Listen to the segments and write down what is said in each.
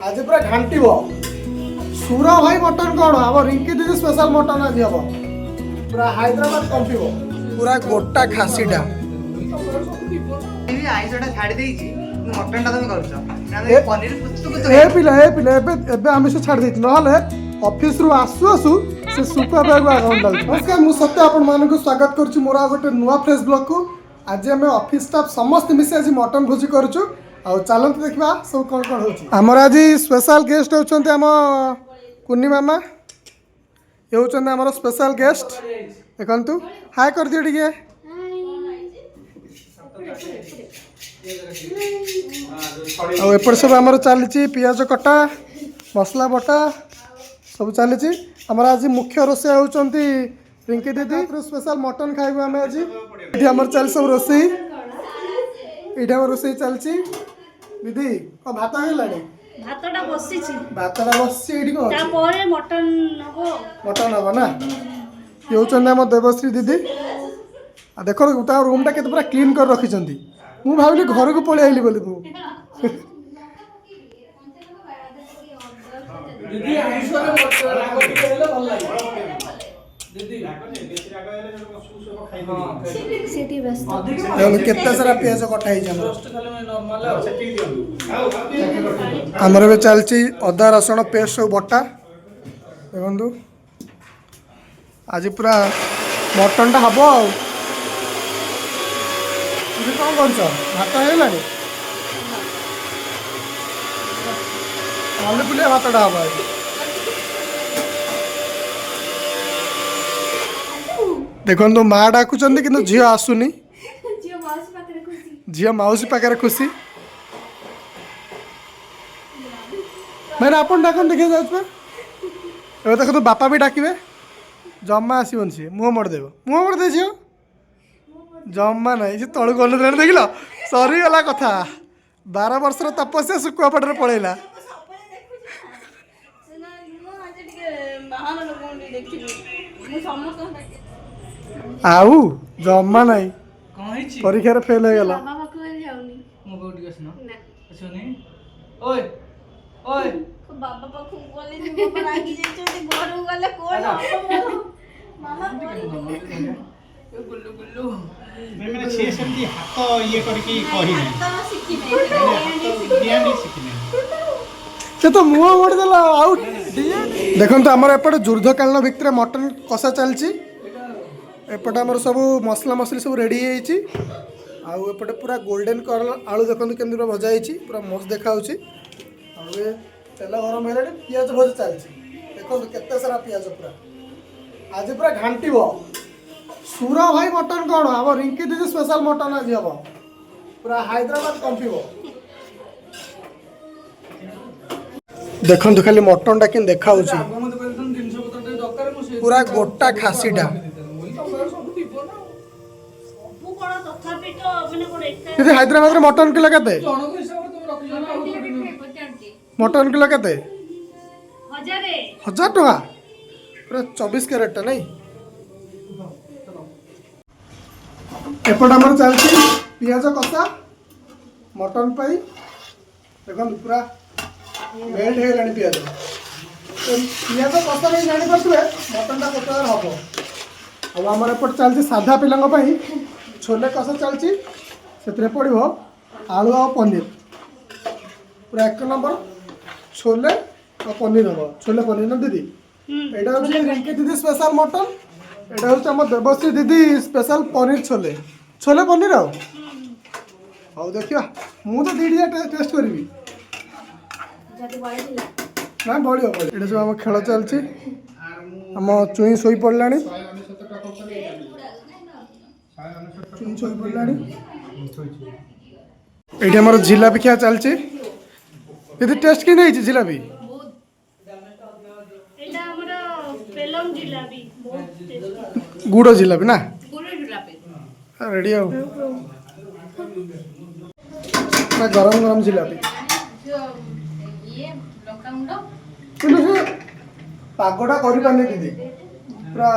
आज पूरा घांटिब सुर भाई मटन कौन हम रिंकी दीदी स्पेशल मटन आज हम पूरा हैदराबाद कंपिब पूरा गोटा खासीटा आमिष छाड़ देछि नहले ऑफिस रु आसु आसु से सुपा बैग अकाउंट लागु नमस्कार मु सत्य आपण मानकु स्वागत करछु मोरा गोटे नुवा फ्रेश ब्लॉग को आज हम ऑफिस स्टाफ समस्त मिसे आज मटन भोजी करछु आ चलत देखा सब कौन कौन हो आमर आज स्पेशल गेस्ट होचंते आम कुन्नी मामा ये होचंते आमर स्पेशल गेस्ट देखंतु हाय कर दियो टिके आ एपर सब आमर चलीची पियाज कटा मसला बटा सब चलीची आमर आज मुख्य रोसे होचंती रिंकी दीदी स्पेशल मटन खाइबो आमे आज इठी आमर चल सब रोसे इठी आमर रोसे चलची दीदी को भात हेलानी भातटा बसिछि एठी को ता परे मटन हबो ना ये होचंदी हम देवश्री दीदी आ देखो ता रूम टा केते पूरा क्लीन कर रखी चंदी मु भाबली घर को पळे आइली बोली मु दीदी आइसो राग हेले भल लागे दीदी बेसी राग हेले सुसो खाइ दियो सिटी व्यस्त केते सारा पियाज कटा हिज हमर बे चलची अदा रसुण पेस्ट सब बटा देखंतु आज पूरा मटन टा हबो आ तुझे कौन करछ भात हेलानी आलू पुलिया भात टा हबो देखो माँ डाकुचंदी किंतु झियो आसुनी झियो माउसी पाखे खुशी मैंने आपन डाकन देखे जाए देख तो बापा भी डाकिबे जम्मा आसबन सी मुँह मोड़ दे झियो जम्मा ना से तलू गल देख लो सरीगला कथा 12 वर्षर तपस्या शुकुआ पटे पड़ेगा आउ जम्मा नहीं परीक्षा रे फेल हो गला बाबा को जाउनी मो गोटी कसनो असोनी ओए ओए बाबा पाखु बोले नि बाबा रागी जाइछोटी घर गले कोन मामा कोन ए गुल्लू गुल्लू मैंने छे सेमती हाथ ये करके कहि नहीं हाथ सिखि बियानी सिखने से तो मुंह मोड़ देला आउट देखन तो हमर एपटे जुर्धकालीन भितर मटन कसा चलची एपटे आमर सब मसला मसली सब रेडी होइची आउ एपटे पूरा गोल्डन कलर आलू देखंतु केंद्र भजा होइची पूरा मस्त देखा होची आउ ए तेल गरम हेले पियाज भजा चलची देखंतु केते सारा पियाज पूरा आज पूरा घांटिबो सुर भाई मटन कोन हम रिंकी दीदी स्पेशल मटन आज हबो पूरा हैदराबाद कंपिबो देखंतु खाली मटन टा किन देखा होची पूरा गोटा खासीटा दीदी हैदराबाद रे मटन किलो केते मटन किलो केते 1000 टका पूरा 24 कैरेट टा नहीं एपट हमर चलची पियाज कसा मटन पाई देखन पूरा मेल्ट हे लानी पियाज पियाज कसा नहीं जानि पछुए मटन टा कोतर हबो अब हमर एपट चलची साधा पिलांग पाई छोले कसा चलची से पड़ो आलू आ पनीर पूरा 1 नंबर छोले और पनीर हम छोले पनीर ना दीदी एटा होची रिंकी दीदी स्पेशल मटन एटा होची हम देवश्री दीदी स्पेशल पनीर छोले छोले पनीर आउ देखिया मु तो दीडिया टेस्ट करबी ना बढ़िया एटा सब हम खेल चलची हम चुई सोई पड़लानी ये हमारे जिलापी क्या चलची दीदी टेस्ट कि नहीं जिलापी एटा हमरा पेलम जिलाबी बहुत टेस्टी गुड़ जिलापी ना गुड़ जिलाबी रेडी आओ ना गरम गरम जिलापी ये लंका मुंडो किंतु पागोटा करि पाने दीदी पूरा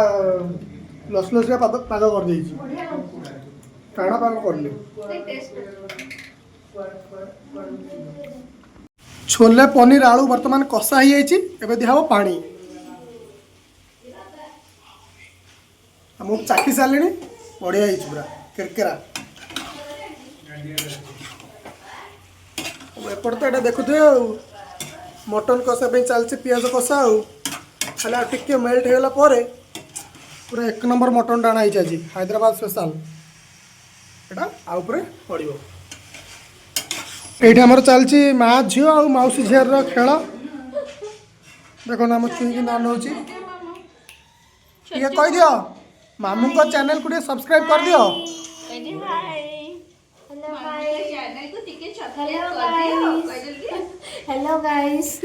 लस का पाग कर देछि टाणा पाग करले छोले पनीर आलू बर्तमान कषा ही जाइए एबे दिया पानी मुझे चाखी सारे बढ़िया पूरा केरकेरा एपट तो ये देखुए मटन कषा चलती पियाज कषा खाली टिके मेल्ट होगा पूरा एक नंबर मटन टाणा आज हैदराबाद स्पेशल एटा आउपरे पड़ो ये आमर चलती माँ झील आ मौसी झीर खेल देखो आम चुई ना नौ ये कह दियो मामू को चैनल को सब्सक्राइब कर दियो हेलो गाइस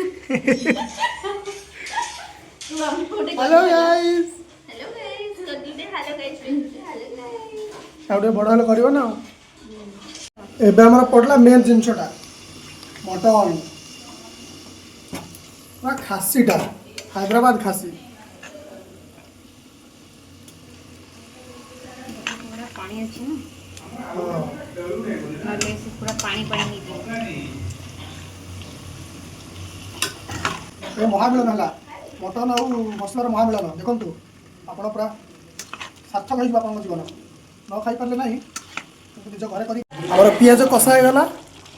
हेलो गाइस बड़ हेल्ले कर ना एबे हमर पड़ला मेन जिनसटा मटन पूरा खासीटा हैदराबाद खासी पानी अच्छी ना से पूरा पानी पानी ये महामिलन है मटन आउ मसलार महामिलन देखो आप पूरा सार्थक हो जीवन न खाई पारे ना निज घर कर पियाज कषा होगा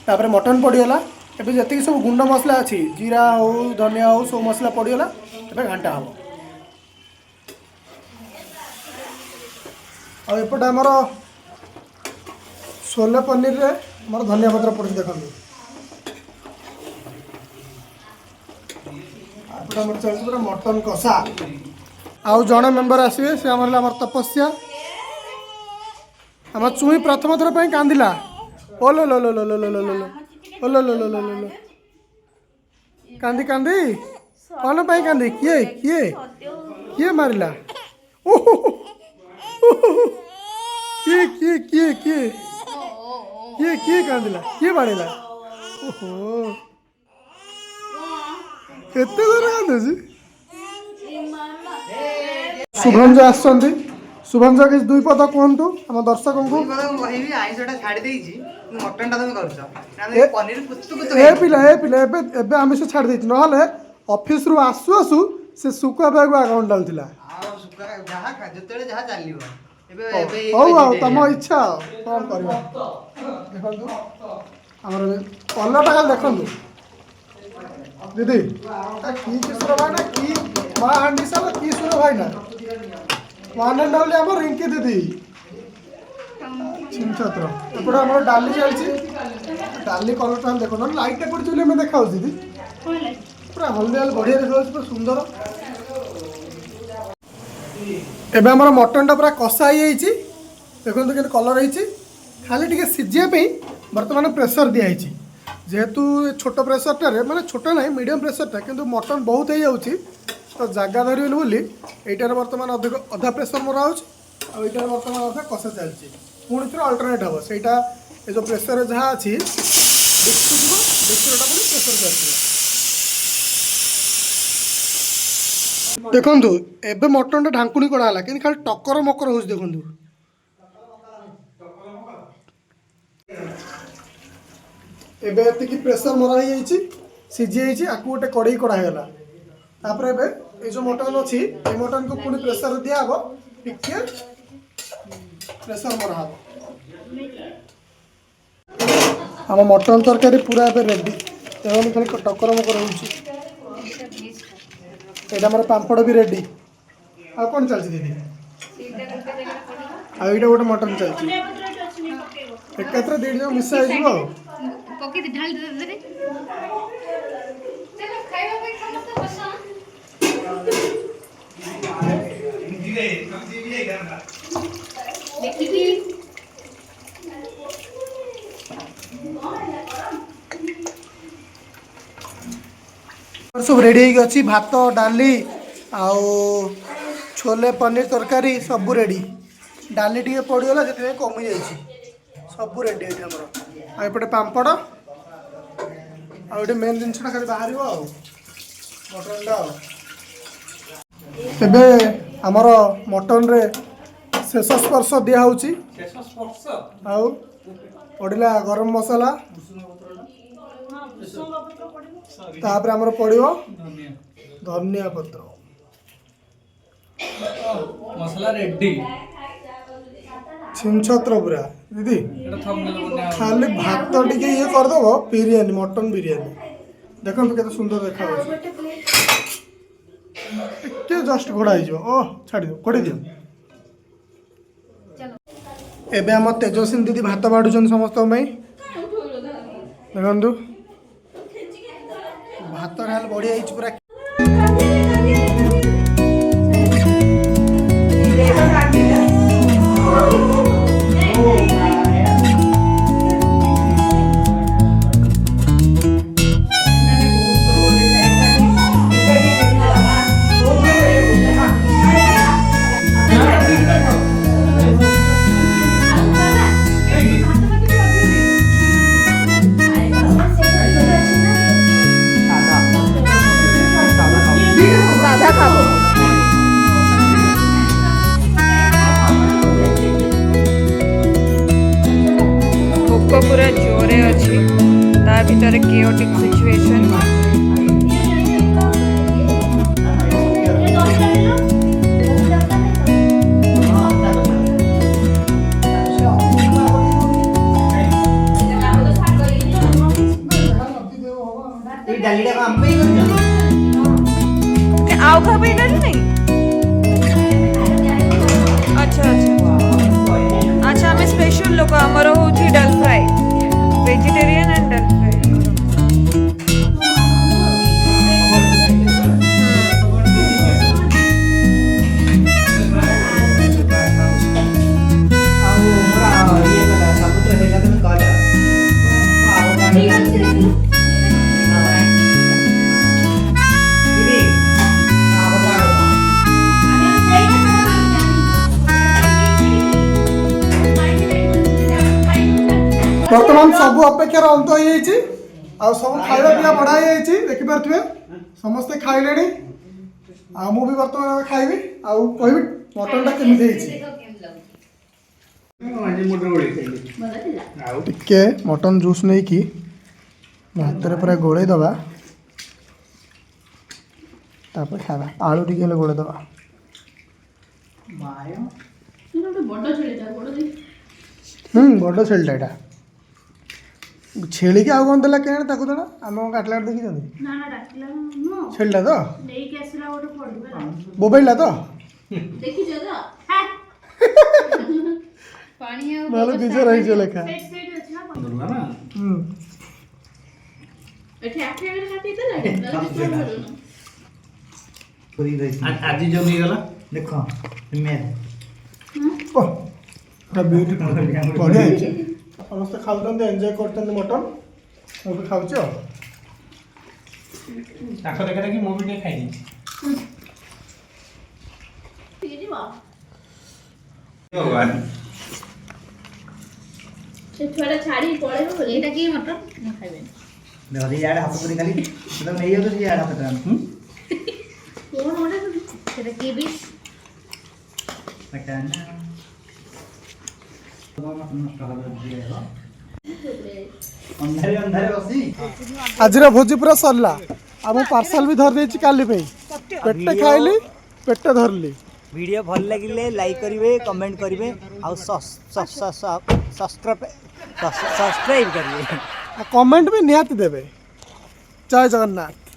तापर मटन पड़गला एबे जति सब गुंड मसला अच्छी जीरा हो धनिया हो सब मसला पड़गला एबे घंटा हम आउपटे आमर छोले पनीर रे आमर धनिया पत्र पड़ी देखो आमर चलती पूरा मटन कषा आउ जड़े मेम्बर आसवे से आमर तपस्या आम चुई प्रथम थर पर कांदिला ओ लो लो लो लो लो लो लो लो ओ लो लो लो लो लो लो कांदी कांदी कौन पाई कांदी किए किए किए मारिला ओहो किए किए किए किए किए किए कांदिला किए बाड़ेला ओहो केते दूर कांदुची शुभंज आसछन्ती शुभंज किस दुई पद कहतु आम दर्शक को आमिष छाड़ दे ना ऑफिस रु आसु आसु से सुखा बैग अकाउंट डालता तुम इच्छा कौन कर कलरटा देखु दीदी कि किशोर भाई ना कि माँ हांडी साल किशोर भाई ना वन एंड ओनली आम रिंकी दीदी छत्र एपटे आम डाली चलती डाली कलर देख ना लाइट एपटे चुले में देखा दीदी पूरा हल्दी हल्दी बढ़िया देखा पूरा सुंदर एबे आम मटन टा पूरा कषा हो देखो के कलर हो खाली टी सीझे बर्तमान प्रेसर दिखाई जेहेतु छोट प्रेसरटारे माने छोट ना मीडियम प्रेसरटा किंतु मटन बहुत हो जाऊँगी तो जगह धरल बोली यहीटार बर्तमान अधिक अधा प्रेसर मरा होटार बर्तमान अधा कषा चलती पुणी थे अल्टरनेट हम सहीटा ये जो प्रेसर जहाँ अच्छी प्रेसर देखु एबे मटन टा ढांकुणी कराला कि खाली टकर मकर हो देखु एबे एतिकी प्रेसर मरा हो सीझी आपको गोटे कड़ई कड़ाईगला तापर एबे ये जो मटन अच्छी ये मटन को पुणी प्रेसर दिया टिके प्रेसर मरा हम मटन तरकारी पूरा एबे रेडी देखो खाली टकर मकर होमर पापड़ भी रेडी आ कौन चलती दीदी आईटा गोटे मटन चलती एक दीड जो मिसा हो सब रेडी अच्छी भात डाली आउ छोले पनीर तरकारी सब रेडी डाली टे पड़गला से कमी जा सब रेडी है आमर आईपटे पापड़ आउटे मेन जिनसा खाली बाहर मटनटा एबे आमर मटन रे शेष स्पर्श दिया आउ पड़ा गरम मसला तापर हमर पड़िबो धनिया धनिया पत्र मसला रेडी छिमछत्र पूरा दीदी एटा थंबनेल बना खाली भात टिके ये कर दबो बिरयानी मटन बिरयानी देखो केते सुंदर देखा टिके जस्ट घोड़ा हो ओ छाड़ी दो कोड़ी दियो एबे हम तेजस्विनी दीदी भात बाढ़ुछन समस्त देखु भात डाल बढ़िया पूरा भोक पूरा जोरे अच्छी ता भीतर केओटिक सिचुएशन आउ खा पे डर नहीं अच्छा अच्छा अच्छा हमें स्पेशल लोक आमर होची dal fry vegetarian and dal fry बर्तमान सब अपेक्षार अंत हो सब खाଇବା ପିଇବା बढ़ा देखिपे समस्ते खाइले मु भी बर्तमान खाइबी कहबी मटन टा केमी टिके मटन जूस नहीं कि भात रे पूरा गोले दबा तापर खावा आलू टिके गोले दबा बड़ छेलटा एटा छेली के आउ कौन देला केना ताको देना आम काटला देखी जंदी ना ना डाकला नो छेलटा तो लेई के आसला ओटे पडबा बोबैला तो देखि जो तो पानी आ नालो किछो रही छे लेखा सेट अछि ना एठे आखे बेर खाती त ना आज जो नहीं गला देखो मैं ओ पूरा ब्यूटीफुल बढ़िया है समस्त खाउछन एंजॉय करछन मटन मु भी खाउछ ताको देखा कि मूवी नहीं खाई दी ठीक बा भगवान से थोड़ा छाड़ी पड़े हो एटा की मटन न खाइबे देखो यार हाथ पूरी खाली मतलब नहीं हो तो यार हाथ पकड़ कोन ओडे सेटा की भी पटाना अंधारे अंधारे बसी आज भोजी पूरा सरला अब पार्सल भी धर देछि काली पे पेटे खाइली पेटे धरली वीडियो भल लगिले लाइक करिवे कमेंट करिवे आ सब्सक्राइब करिवे कमेंट भी निहाती देबे जय जगन्नाथ।